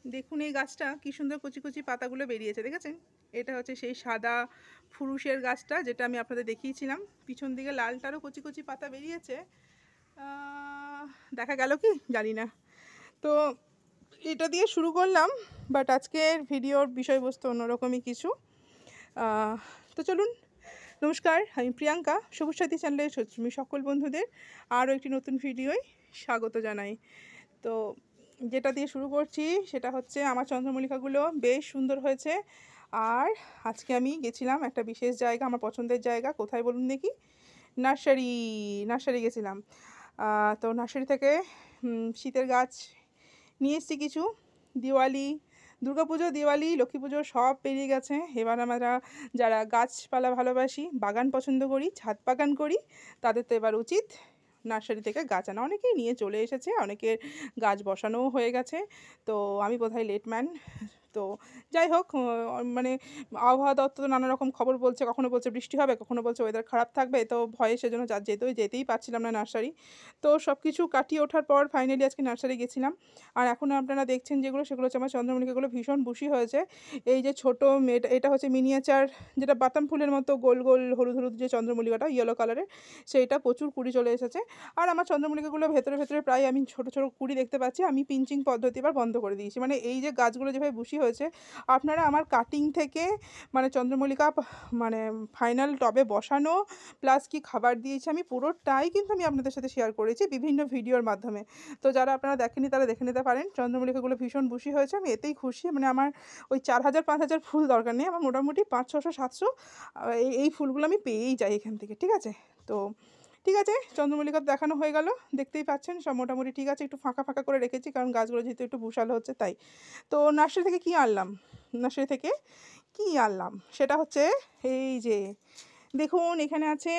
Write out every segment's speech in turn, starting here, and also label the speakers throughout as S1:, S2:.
S1: দেখুন এই গাছটা কি সুন্দর কচি কচি পাতাগুলো বেরিয়েছে, দেখেছেন? এটা হচ্ছে সেই সাদা ফুরুষের গাছটা, যেটা আমি আপনাদের দেখিয়েছিলাম। পিছন দিকে লালটারও কচি কচি পাতা বেরিয়েছে। দেখা গেল কি জানি না। তো এটা দিয়ে শুরু করলাম, বাট আজকের ভিডিওর বিষয়বস্তু অন্যরকমই কিছু। তো চলুন। নমস্কার, আমি প্রিয়াঙ্কা। সবুজ সাথী চ্যানেলের আমি সকল বন্ধুদের আরও একটি নতুন ভিডিওয় স্বাগত জানাই। তো যেটা দিয়ে শুরু করছি সেটা হচ্ছে আমার চন্দ্রমল্লিকাগুলো বেশ সুন্দর হয়েছে। আর আজকে আমি গেছিলাম একটা বিশেষ জায়গা, আমার পছন্দের জায়গা। কোথায় বলুন দেখি? নার্সারি গেছিলাম। তো নার্সারি থেকে শীতের গাছ নিয়ে এসেছি কিছু। দিওয়ালি, দুর্গাপুজো, দিওয়ালি, লক্ষ্মী পুজো সব পেরিয়ে গেছে। এবার আমরা যারা গাছপালা ভালোবাসি, বাগান পছন্দ করি, ছাদ বাগান করি, তাদের তো এবার উচিত নার্সারি থেকে গাছ আনা। অনেকেই নিয়ে চলে এসেছে, অনেকের গাছ বসানোও হয়ে গেছে। তো আমি বোধহয় লেটম্যান। তো যাই হোক, মানে আবহাওয়া দপ্তর তো নানা রকম খবর বলছে, কখনো বলছে বৃষ্টি হবে, কখনো বলছে ওয়েদার খারাপ থাকবে। তো ভয়ে সেজন্য যেতেই পারছিলাম না নার্সারি। তো সব কিছু কাটিয়ে ওঠার পর ফাইনালি আজকে নার্সারি গেছিলাম। আর এখন আপনারা দেখছেন যেগুলো, সেগুলো হচ্ছে আমার চন্দ্রমল্লিকাগুলো ভীষণ বুশি হয়েছে। এই যে ছোটো মেয়েটা, এটা হচ্ছে মিনিয়েচার, যেটা বাতাম ফুলের মতো গোল গোল হলুদ হলুদ যে চন্দ্রমল্লিকাটা ইয়েলো কালারের, সেইটা প্রচুর কুড়ি চলে এসেছে। আর আমার চন্দ্রমল্লিকাগুলো ভেতরে ভেতরে প্রায় আমি ছোটো ছোটো কুড়ি দেখতে পাচ্ছি। আমি পিঞ্চিং পদ্ধতি এবার বন্ধ করে দিয়েছি। মানে এই যে গাছগুলো যেভাবে বুশি হয়েছে, আপনারা আমার কাটিং থেকে মানে চন্দ্রমল্লিকা মানে ফাইনাল টবে বসানো প্লাস কি খাবার দিয়েছি আমি পুরোটাই কিন্তু আমি আপনাদের সাথে শেয়ার করেছি বিভিন্ন ভিডিওর মাধ্যমে। তো যারা আপনারা দেখেনি তারা দেখে নিতে পারেন। চন্দ্রমল্লিকাগুলো ভীষণ বুশি হয়েছে, আমি এতেই খুশি। মানে আমার ওই 4000-5000 ফুল দরকার নেই, আমার মোটামুটি 500-600-700 এই ফুলগুলো আমি পেয়েই যাই এখান থেকে। ঠিক আছে? তো ঠিক আছে, চন্দ্রমল্লিকা দেখানো হয়ে গেল। দেখতেই পাচ্ছেন সব মোটামুটি ঠিক আছে। একটু ফাঁকা ফাঁকা করে রেখেছি কারণ গাছগুলো যেহেতু একটু বুশালো হচ্ছে তাই। তো নার্সারি থেকে কি আনলাম সেটা হচ্ছে এই যে দেখুন, এখানে আছে।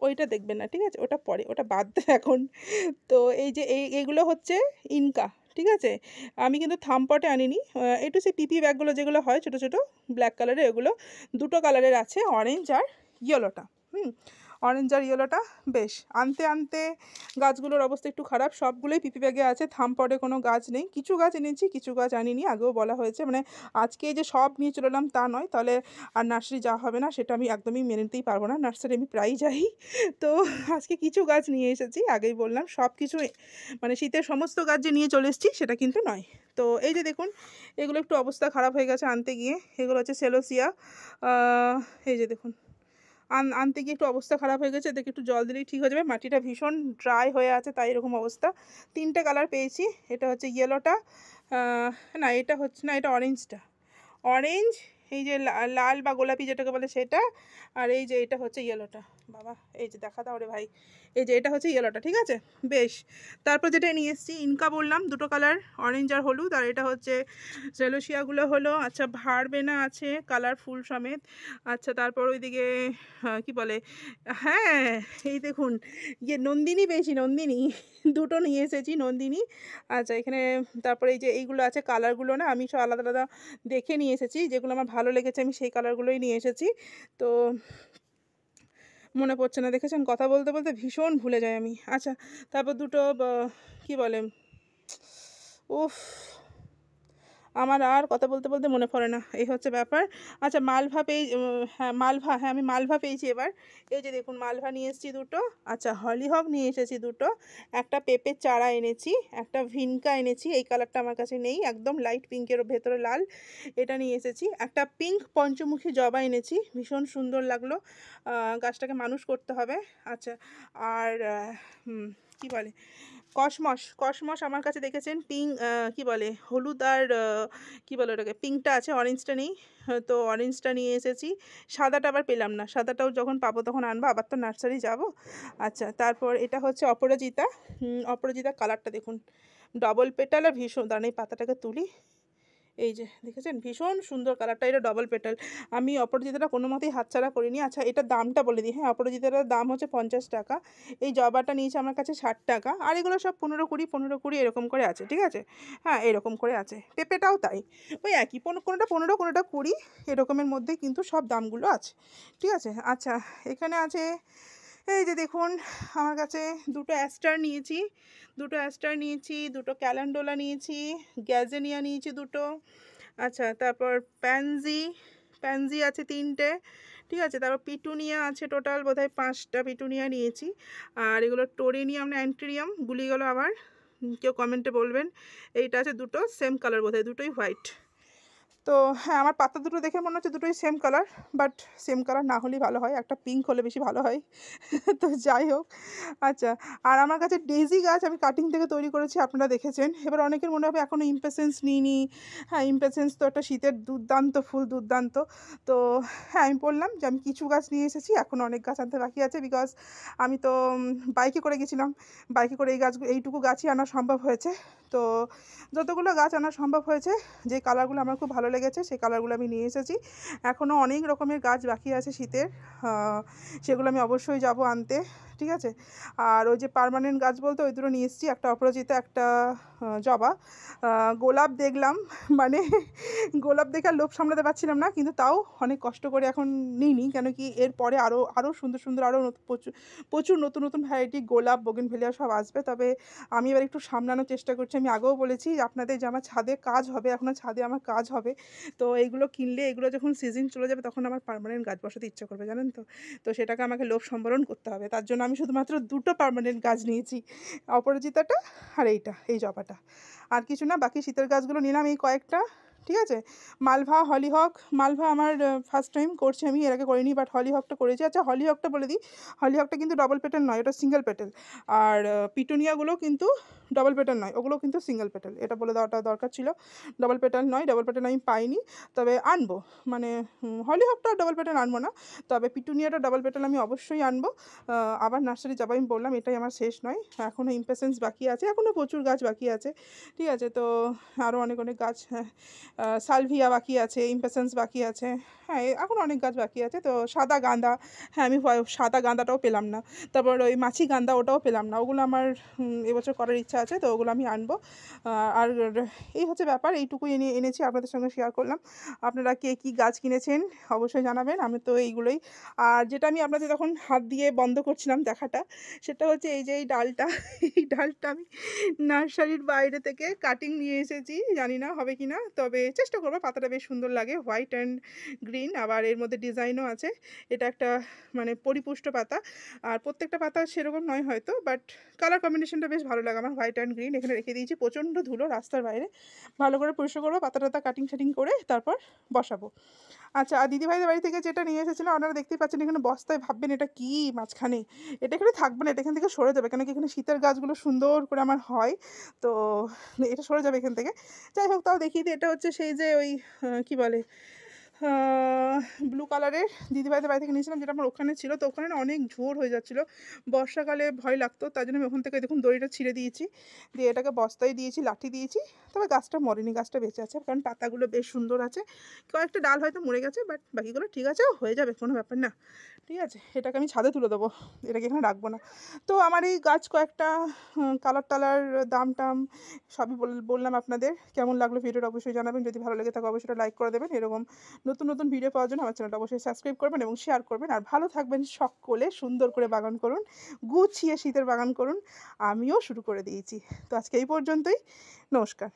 S1: ওইটা দেখবেন না, ঠিক আছে? ওটা পরে, ওটা বাদ দেয় এখন। তো এই যে এইগুলো হচ্ছে ইনকা। ঠিক আছে? আমি কিন্তু থামপটে আনিনি। একটু সেই পিপি ব্যাগগুলো যেগুলো হয় ছোটো ছোটো ব্ল্যাক কালারের, এগুলো দুটো কালারের আছে, অরেঞ্জ আর ইয়েলোটা। অরেঞ্জ আর ইয়েলোটা। বেশ, আনতে আনতে গাছগুলোর অবস্থা একটু খারাপ। সবগুলোই পিপি ব্যাগে আছে, থামপটে কোনো গাছ নেই। কিছু গাছ এনেছি, কিছু গাছ আনিনি, আগেও বলা হয়েছে। মানে আজকে যে সব নিয়ে চলে এলাম তা নয়, তাহলে আর নার্সারি যাওয়া হবে না, সেটা আমি একদমই মেনে নিতেই পারবো না। নার্সারি আমি প্রায়ই যাই। তো আজকে কিছু গাছ নিয়ে এসেছি, আগেই বললাম সব কিছু মানে শীতের সমস্ত গাছ যে নিয়ে চলে এসেছি সেটা কিন্তু নয়। তো এই যে দেখুন, এগুলো একটু অবস্থা খারাপ হয়ে গেছে আনতে গিয়ে। এগুলো হচ্ছে সেলোসিয়া। এই যে দেখুন, আনতে গিয়ে একটু অবস্থা খারাপ হয়ে গেছে। এদেরকে একটু জল দিলেই ঠিক হয়ে যাবে। মাটিটা ভীষণ ড্রাই হয়ে আছে, তাই এরকম অবস্থা। 3টে কালার পেয়েছি। এটা হচ্ছে ইয়েলোটা, না এটা হচ্ছে না, এটা অরেঞ্জটা। অরেঞ্জ, এই যে লাল বা গোলাপি যেটাকে বলে সেটা। আর এই যে এটা হচ্ছে ইয়েলোটা। বাবা, এই যে দেখা দাও রে ভাই, এই যে এটা হচ্ছে ইয়েলোটা। ঠিক আছে? বেশ। তারপর যেটা নিয়ে এসেছি ইনকা, বললাম দুটো কালার, অরেঞ্জ আর হলুদ। আর এটা হচ্ছে জেলোসিয়াগুলো হলো আচ্ছা ভারবেনা আছে কালারফুল সমেত। আচ্ছা, তারপর ওইদিকে কি বলে, হ্যাঁ এই দেখুন নন্দিনী পেয়েছি, নন্দিনী। দুটো নিয়ে এসেছি নন্দিনী। আচ্ছা, এখানে তারপরে এই যে এইগুলো আছে কালারগুলো, না আমি সব আলাদা আলাদা দেখে নিয়ে এসেছি, যেগুলো আমার ভালো লেগেছে আমি সেই কালারগুলোই নিয়ে এসেছি। তো মনে পড়ছে না, দেখেছেন কথা বলতে বলতে ভীষণ ভুলে যাই আমি। আচ্ছা, তারপর দুটো কি বলে, উফ, আমার আর কথা বলতে বলতে মনে পড়ে না, এই হচ্ছে ব্যাপার। আচ্ছা, মালভা হ্যাঁ মালভা, হ্যাঁ আমি মালভা পেয়েছি এবার। এই যে দেখুন, মালভা নিয়ে এসেছি দুটো। আচ্ছা, হলিহক নিয়ে এসেছি দুটো। একটা পেঁপের চারা এনেছি, একটা ভিনকা এনেছি, এই কালারটা আমার কাছে নেই, একদম লাইট পিঙ্কের ভেতরে লাল, এটা নিয়ে এসেছি। একটা পিঙ্ক পঞ্চমুখী জবা এনেছি, ভীষণ সুন্দর লাগলো। গাছটাকে মানুষ করতে হবে। আচ্ছা, আর কি বলে, কসমস আমার কাছে দেখেছেন পিঙ্ক, কি বলে হলুদ আর কি বলে ওটাকে, পিঙ্কটা আছে, অরেঞ্জটা নেই। তো অরেঞ্জটা নিয়ে এসেছি। সাদাটা আবার পেলাম না, সাদাটাও যখন পাবো তখন আনবো, আবার তো নার্সারি যাব। আচ্ছা, তারপর এটা হচ্ছে অপরাজিতা। অপরাজিতা কালারটা দেখুন, ডবল পেটাল আর ভীষণ, দাঁড়ান এই পাতাটাকে তুলি। এই যে দেখেছেন ভীষণ সুন্দর কালারটা, এটা ডবল পেটাল। আমি অপরাজিতাটা কোনো মতেই হাতছাড়া করিনি। আচ্ছা, এটার দামটা বলে দিই। হ্যাঁ, অপরাজিতাটার দাম হচ্ছে 50 টাকা। এই জবাটা নিয়েছে আমার কাছে 60 টাকা। আর এগুলো সব 15-20, 15-20 এরকম করে আছে। ঠিক আছে? হ্যাঁ, এরকম করে আছে। পেঁপেটাও তাই, ওই একই, কোনোটা 15, কোনোটা 20, এরকমের মধ্যেই কিন্তু সব দামগুলো আছে। ঠিক আছে? আচ্ছা, এখানে আছে এই যে দেখুন আমার কাছে দুটো অ্যাস্টার নিয়েছি, দুটো ক্যালেন্ডুলা নিয়েছি, গ্যাজেনিয়া নিয়েছি দুটো, আচ্ছা তারপর প্যানজি আছে 3টে, ঠিক আছে। তারপর পিটুনিয়া আছে টোটাল বোধহয় 5টা পিটুনিয়া নিয়েছি। আর এগুলো টোরেনিয়াম না অ্যান্টেরিয়াম গুলি গেলো আবার, কেউ কমেন্টে বলবেন। এইটা আছে দুটো সেম কালার বোধহয়, দুটোই হোয়াইট। তো হ্যাঁ, আমার পাতা দুটো দেখে মনে হচ্ছে দুটোই same colour, but same colour না হলেই ভালো হয়, একটা পিঙ্ক হলে বেশি ভালো হয়। তো যাই হোক, আচ্ছা। আর আমার কাছে ডেইজি গাছ আমি কাটিং থেকে তৈরি করেছি, আপনারা দেখেছেন। এবার অনেকের মনে হবে এখনও ইমপেশেন্স নিইনি। হ্যাঁ, ইমপেশেন্স তো একটা শীতের দুর্দান্ত ফুল, দুর্দান্ত। তো হ্যাঁ, আমি বললাম যে আমি কিছু গাছ নিয়ে এসেছি, এখনও অনেক গাছ আনতে বাকি আছে, বিকজ আমি তো বাইকে করে গেছিলাম, বাইকে করে এইটুকু গাছই আনা সম্ভব হয়েছে। তো যতগুলো গাছ আনা সম্ভব হয়েছে, যে কালারগুলো আমার খুব ভালো লেগেছে সেই কালারগুলো আমি নিয়ে এসেছি। এখনও অনেক রকমের গাছ বাকি আছে শীতের, সেগুলো আমি অবশ্যই যাব আনতে, ঠিক আছে। আর ওই যে পার্মানেন্ট গাছ বলতে ওই দুটো নিয়ে এসেছি, একটা অপরাজিতা, একটা জবা। গোলাপ দেখলাম, মানে গোলাপ দেখে আর লোভ সামলাতে পারছিলাম না, কিন্তু তাও অনেক কষ্ট করে এখন নিইনি, কেন কি এরপরে আরও সুন্দর সুন্দর আরও প্রচুর নতুন নতুন ভ্যারাইটি গোলাপ বোগেনভেলিয়া সব আসবে। তবে আমি এবার একটু সামলানোর চেষ্টা করছি। আমি আগেও বলেছি আপনাদের যে আমার ছাদে কাজ হবে, এখনও ছাদে আমার কাজ হবে। তো এইগুলো কিনলে, এগুলো যখন সিজন চলে যাবে তখন আমার পার্মানেন্ট গাছ বসাতে ইচ্ছা করবে, জানেন তো। তো সেটাকে আমাকে লোভ সম্বরণ করতে হবে, তার জন্য আমি শুধুমাত্র দুটো পার্মানেন্ট গাছ নিয়েছি, অপরাজিতাটা আর এই জবাটা। আর কিছু না, বাকি শীতের গাছগুলো নিলাম এই কয়েকটা, ঠিক আছে। মালভা আমার ফার্স্ট টাইম করছি আমি, এর আগে করিনি, বাট হলিহকটা করেছি। আচ্ছা, হলিহকটা বলে দিই, হলিহকটা কিন্তু ডবল পেটেল নয়, ওটা সিঙ্গেল পেটেল। আর পিটুনিয়াগুলো কিন্তু ডবল পেটাল নয়, ওগুলো কিন্তু সিঙ্গেল পেটাল, এটা বলে দেওয়াটা দরকার ছিল। ডবল পেটাল নয়, ডবল পেটাল আমি পাইনি, তবে আনবো, মানে হলিহকটা ডবল পেটাল আনবো না, তবে পিটুনিয়াটা ডবল পেটাল আমি অবশ্যই আনবো। আবার নার্সারি যাবো, আমি বললাম এটাই আমার শেষ নয়, এখনও ইমপেশেন্স বাকি আছে, এখনও প্রচুর গাছ বাকি আছে, ঠিক আছে। তো আরও অনেক অনেক গাছ, হ্যাঁ, সালভিয়া বাকি আছে, ইমপেশেন্স বাকি আছে, হ্যাঁ এখন অনেক গাছ বাকি আছে। তো সাদা গাঁদা, হ্যাঁ আমি সাদা গাঁদাটাও পেলাম না, তারপর ওই মাছি গাঁদা ওটাও পেলাম না, ওগুলো আমার এবছর করার ইচ্ছা আছে, তো ওগুলো আমি আনবো। আর এই হচ্ছে ব্যাপার, এইটুকুই এনেছি আপনাদের সঙ্গে শেয়ার করলাম। আপনারা কে কী গাছ কিনেছেন অবশ্যই জানাবেন, আমি তো এইগুলোই। আর যেটা আমি আপনাদের তখন হাত দিয়ে বন্ধ করছিলাম দেখাটা, সেটা হচ্ছে এই যে এই ডালটা আমি নার্সারির বাইরে থেকে কাটিং নিয়ে এসেছি, জানি না হবে কি না, তবে চেষ্টা করবো। পাতাটা বেশ সুন্দর লাগে, হোয়াইট অ্যান্ড গ্রিন, আবার এর মধ্যে ডিজাইনও আছে। এটা একটা মানে পরিপুষ্ট পাতা, আর প্রত্যেকটা পাতা সেরকম নয় হয়তো, বাট কালার কম্বিনেশনটা বেশ ভালো লাগে আমার, হোয়াইট অ্যান্ড গ্রিন। এখানে রেখে দিয়েছি, প্রচণ্ড ধুলো রাস্তার বাইরে, ভালো করে পরিষ্কার করবো, পাতা কাটিং শাটিং করে তারপর বসাবো। আচ্ছা, আর দিদিভাইদের বাড়ি থেকে যেটা নিয়ে এসেছিলাম আপনারা দেখতেই পাচ্ছেন এখানে বস্তায়, ভাববেন এটা কি মাঝখানে, এটা এখানে থাকবে না, এটা এখান থেকে সরে যাবে, কেন কি এখানে শীতের গাছগুলো সুন্দর করে আমার হয়, তো এটা সরে যাবে এখান থেকে। যাই হোক, তাও দেখিয়ে দিই, এটা হচ্ছে সেই যে ওই কী বলে, ব্লু কালারের দিদিভাইদের বাড়ি থেকে নিয়েছিলাম, যেটা আমার ওখানে ছিল। তো ওখানে না অনেক ঝোর হয়ে যাচ্ছিলো, বর্ষাকালে ভয় লাগতো, তার জন্য আমি ওখান থেকে দেখুন দড়িটা ছিঁড়ে দিয়েছি, দিয়ে এটাকে বস্তায় দিয়েছি, লাঠি দিয়েছি। তবে গাছটা মরেনি, গাছটা বেঁচে আছে, কারণ পাতাগুলো বেশ সুন্দর আছে। কয়েকটা ডাল হয়তো মরে গেছে, বাট বাকিগুলো ঠিক আছে, হয়ে যাবে, কোনো ব্যাপার না, ঠিক আছে। এটাকে আমি ছাদে তুলে দেবো, এটাকে এখানে রাখবো না। তো আমার এই গাছ কয়েকটা কালার টালার দাম টাম সবই বললাম আপনাদের। কেমন লাগলো ভিডিওটা অবশ্যই জানাবেন, যদি ভালো লেগে থাকে অবশ্যই লাইক করে দেবেন। এরকম নতুন নতুন ভিডিও পাওয়ার জন্য আমার চ্যানেলটা অবশ্যই সাবস্ক্রাইব করবেন এবং শেয়ার করবেন। আর ভালো থাকবেন সকলে, সুন্দর করে বাগান করুন, গুছিয়ে শীতের বাগান করুন, আমিও শুরু করে দিয়েছি। তো আজকে এই পর্যন্তই, নমস্কার।